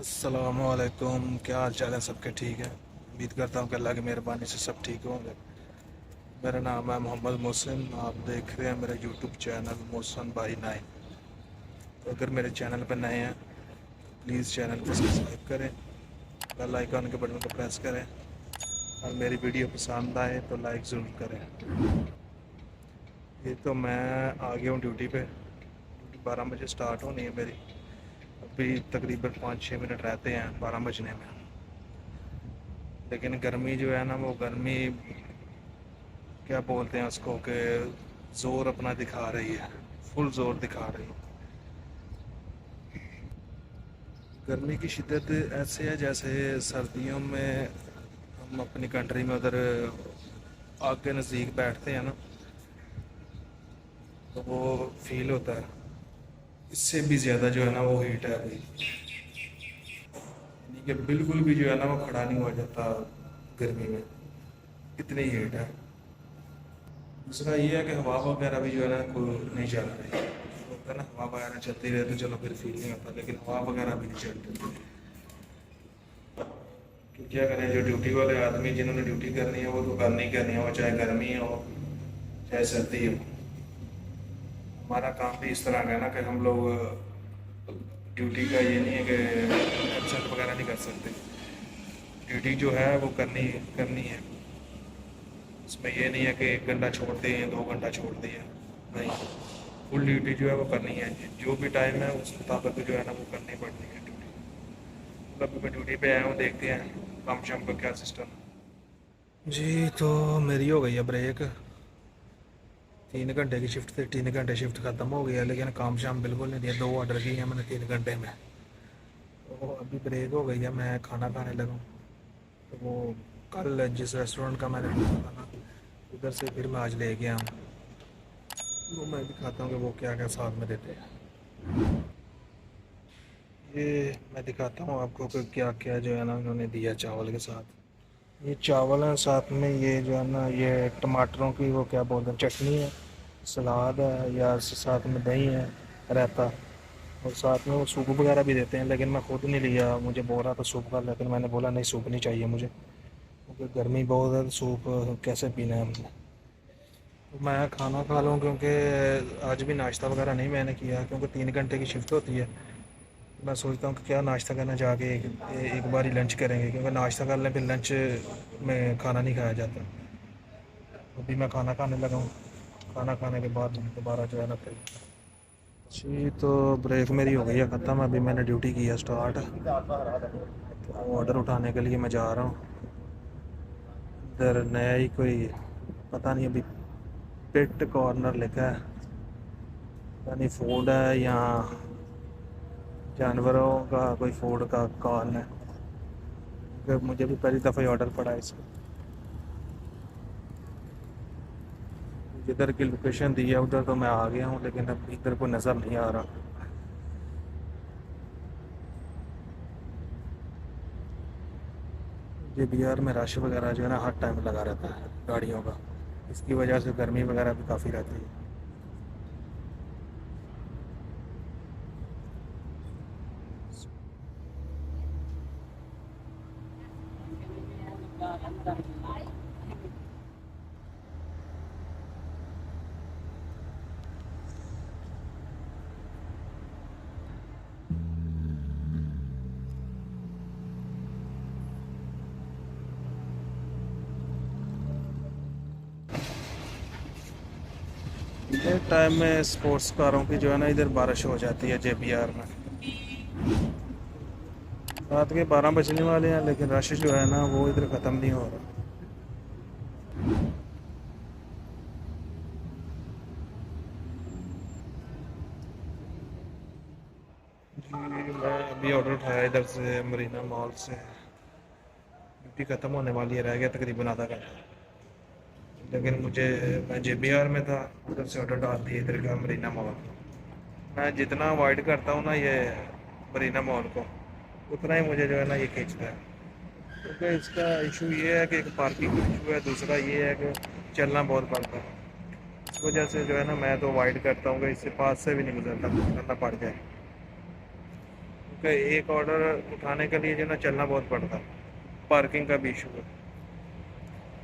السلام علیکم، کیا حال چال ہے؟ سب کے ٹھیک ہے؟ امید کرتا ہوں کہ اللہ کی مہربانی سے سب ٹھیک ہوں گے۔ میرا نام ہے محمد محسن، آپ دیکھ رہے ہیں میرا یوٹیوب چینل محسن بائی 9۔ تو اگر میرے چینل پہ نئے ہیں پلیز چینل کو سبسکرائب کریں، بیل آئیکن کے بٹن کو پریس کریں، اور میری ویڈیو پسند آئے تو لائک ضرور کریں۔ یہ تو میں آ گیا ہوں ڈیوٹی پہ، ڈیوٹی 12 بجے سٹارٹ ہونی ہے میری، ابھی تقریباً 5-6 منٹ رہتے ہیں 12 بجنے میں۔ لیکن گرمی جو ہے نا، وہ گرمی کیا بولتے ہیں اس کو، کہ زور اپنا دکھا رہی ہے، فل زور دکھا رہی ہے۔ گرمی کی شدت ایسے ہے جیسے سردیوں میں ہم اپنی کنٹری میں ادھر آگ کے نزدیک بیٹھتے ہیں نا، تو وہ فیل ہوتا ہے۔ اس سے بھی زیادہ جو ہے نا وہ ہیٹ ہے ابھی، یعنی کہ بالکل بھی جو ہے نا وہ کھڑا نہیں ہوا جاتا گرمی میں، اتنی ہیٹ ہے۔ دوسرا یہ ہے کہ ہوا وغیرہ بھی جو ہے نا کوئی نہیں چل رہی، ہوتا ہے نا ہوا وغیرہ چلتی رہے تو چلو پھر فیل نہیں ہوتا، لیکن ہوا وغیرہ بھی نہیں چلتی۔ کہ کیا کریں، جو ڈیوٹی والے آدمی جنہوں نے ڈیوٹی کرنی ہے وہ تو کرنی ہی کرنی ہے، وہ چاہے گرمی ہو چاہے سردی ہو۔ ہمارا کام بھی اس طرح کا ہے نا کہ ہم لوگ ڈیوٹی کا یہ نہیں ہے کہ ایبسینٹ وغیرہ نہیں کر سکتے، ڈیوٹی جو ہے وہ کرنی کرنی ہے۔ اس میں یہ نہیں ہے کہ 1 گھنٹہ چھوڑ دیں 2 گھنٹہ چھوڑ دیں، نہیں، فل ڈیوٹی جو ہے وہ کرنی ہے، جو بھی ٹائم ہے اس مطابق جو ہے نا وہ کرنی پڑتی ہے ڈیوٹی۔ ابھی میں ڈیوٹی پہ آیا ہوں، دیکھتے ہیں کام شام کا کیا سسٹم ہے۔ جی تو میری ہو گئی ہے بریک، 3 گھنٹے کی شفٹ تھی، 3 گھنٹے شفٹ ختم ہو گیا، لیکن کام شام بالکل نہیں دیا، 2 آرڈر کیے ہیں میں نے 3 گھنٹے میں۔ تو ابھی بریک ہو گئی ہے، میں کھانا کھانے لگا ہوں۔ تو وہ کل جس ریسٹورنٹ کا میں نے کھانا کھانا ادھر سے پھر میں آج لے گیا ہوں، وہ میں بھی کھاتا ہوں کہ وہ کیا کیا ساتھ میں دیتے ہیں۔ یہ میں دکھاتا ہوں آپ کو کہ کیا کیا جو ہے نا انہوں نے دیا چاول کے ساتھ۔ یہ چاول ہیں، ساتھ میں یہ جو ہے نا یہ ٹماٹروں کی وہ کیا بولتے ہیں چٹنی ہے، سلاد ہے، یا ساتھ میں دہی ہے، رائتا، اور ساتھ میں وہ سوپ وغیرہ بھی دیتے ہیں، لیکن میں خود نہیں لیا، مجھے بول رہا تھا سوپ کا، لیکن میں نے بولا نہیں، سوپ نہیں چاہیے مجھے، کیونکہ گرمی بہت ہے، سوپ کیسے پینا ہے مجھے۔ تو میں کھانا کھا لوں، کیونکہ آج بھی ناشتہ وغیرہ نہیں میں نے کیا، کیونکہ 3 گھنٹے کی شفٹ ہوتی ہے۔ میں سوچتا ہوں کہ کیا ناشتہ کرنا، جا کے ایک بار ہی لنچ کریں گے، کیونکہ ناشتہ کر لیں پھر لنچ میں کھانا نہیں کھایا جاتا۔ ابھی میں کھانا کھانے لگا ہوں، کھانا کھانے کے بعد دوبارہ جو ہے نا پھر جی تو بریک میری ہو گئی ہے ختم، ابھی میں نے ڈیوٹی کی ہے سٹارٹ، تو آرڈر اٹھانے کے لیے میں جا رہا ہوں۔ ادھر نیا ہی کوئی پتہ نہیں، ابھی پیٹ کارنر لکھا ہے، پتہ نہیں فوڈ ہے یا جانوروں کا کوئی فوڈ کا کارن ہے، کیونکہ مجھے بھی پہلی دفعہ آرڈر پڑا ہے اس کا۔ جدھر کی لوکیشن دی ہے ادھر تو میں آ گیا ہوں، لیکن اب ادھر کوئی نظر نہیں آ رہا۔ جی بی آر میں رش وغیرہ جو ہے نا ہر ٹائم لگا رہتا ہے گاڑیوں کا، اس کی وجہ سے گرمی وغیرہ بھی کافی رہتی ہے۔ ایک ٹائم میں اسپورٹس کاروں کی جو ہے نا ادھر بارش ہو جاتی ہے جے بی آر میں، رات کے 12 بجنے والے ہیں، لیکن رش جو ہے نا وہ ادھر ختم نہیں ہو رہا۔ جی میں ابھی آرڈر اٹھایا ادھر سے مرینا مال سے، ڈیوٹی ختم ہونے والی ہے، رہ گیا تقریباً آدھا گھنٹہ، لیکن میں جے بی آر میں تھا، ادھر سے آرڈر ڈال دیے ادھر کا مرینا مال۔ میں جتنا اوائڈ کرتا ہوں نا یہ مرینا مال کو، اتنا ہی مجھے جو ہے نا یہ کھینچتا ہے، کیونکہ اس کا ایشو یہ ہے کہ ایک پارکنگ کا ایشو ہے، دوسرا یہ ہے کہ چلنا بہت پڑتا ہے، اس وجہ سے جو ہے نا میں تو اوائڈ کرتا ہوں کہ اس سے پاس سے بھی نہیں گزرتا، کرنا پڑ جائے۔ کہ ایک آرڈر اٹھانے کے لیے جو ہے نا چلنا بہت پڑتا، پارکنگ کا بھی ایشو ہے.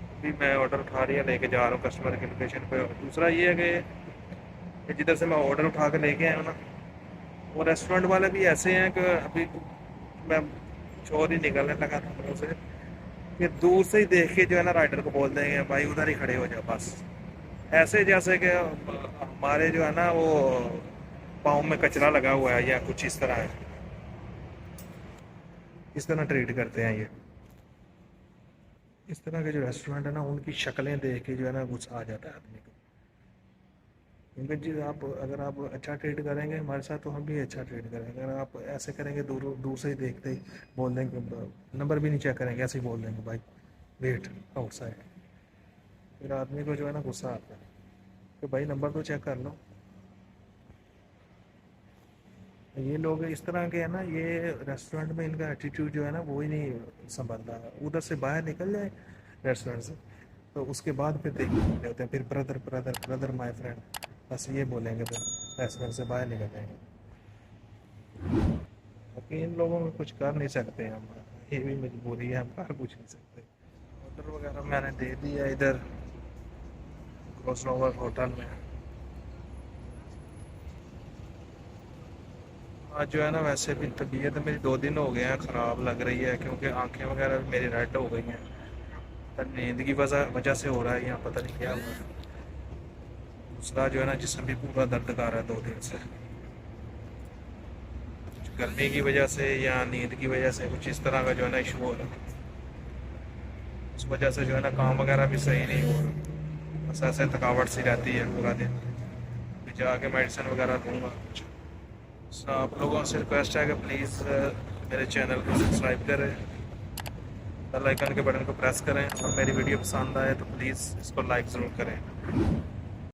ابھی میں آرڈر اٹھا رہی لے کے جا رہا ہوں کسٹمر کی لوکیشن پہ. دوسرا یہ ہے کہ جدھر سے میں آرڈر اٹھا کے لے کے آیا ہوں نا، وہ ریسٹورینٹ والے بھی ایسے ہیں کہ ابھی میں چور ہی نکلنے لگا تھا منہ سے کہ دور سے ہی دیکھ کے جو ہے نا رائڈر کو بول دیں گے بھائی ادھر ہی کھڑے ہو جاؤ بس. ایسے جیسے کہ ہمارے جو ہے نا وہ پاؤں میں کچرا لگا ہوا ہے یا کچھ اس طرح ہے. اس طرح ٹریٹ کرتے ہیں یہ. اس طرح کے جو ریسٹورینٹ ہے نا ان کی شکلیں دیکھ کے جو ہے نا غصہ آ جاتا ہے آدمی کو. کیونکہ جی اگر آپ اچھا ٹریٹ کریں گے ہمارے ساتھ تو ہم بھی اچھا ٹریٹ کریں گے. اگر آپ ایسے کریں گے دور سے ہی دیکھتے ہی بول دیں گے، نمبر بھی نہیں چیک کریں گے، ایسے ہی بول دیں گے بھائی ویٹ آؤٹ سائڈ. پھر آدمی کو جو ہے نا غصہ آتا ہے کہ بھائی نمبر تو چیک کر لو. یہ لوگ اس طرح کے ہیں نا، یہ ریسٹورینٹ میں ان کا ایٹیٹیوڈ جو ہے نا وہی نہیں سنبھلتا. ادھر سے باہر نکل جائے ریسٹورینٹ سے تو اس کے بعد پھر دیکھتے ہوتے ہیں، پھر brother brother brother my friend بس یہ بولیں گے تو ریسٹورینٹ سے باہر نکل جائیں گے. باقی ان لوگوں میں کچھ کر نہیں سکتے ہم، یہ بھی مجبوری ہے، ہم کر کچھ نہیں سکتے. آرڈر وغیرہ میں نے دے دیا ادھر کراس اوور ہوٹل میں. آج جو ہے نا ویسے بھی طبیعت میری 2 دن ہو گئے ہیں خراب لگ رہی ہے، کیونکہ آنکھیں وغیرہ بھی میری ریڈ ہو گئی ہیں. نیند کی وجہ سے ہو رہا ہے یا پتہ نہیں کیا ہوا ہے. دوسرا جو ہے نا جسم بھی پورا درد کر رہا ہے 2 دن سے، گرمی کی وجہ سے یا نیند کی وجہ سے کچھ اس طرح کا جو ہے نا ایشو ہو رہا ہے. اس وجہ سے جو ہے نا کام وغیرہ بھی صحیح نہیں ہو رہا، بس ایسے تھکاوٹ سی رہتی ہے پورا دن. جا کے میڈیسن وغیرہ دوں گا. آپ لوگوں سے ریکویسٹ ہے کہ پلیز میرے چینل کو سبسکرائب کریں، بیل آئیکن کے بٹن کو پریس کریں، اور میری ویڈیو پسند آئے تو پلیز اس کو لائک ضرور کریں.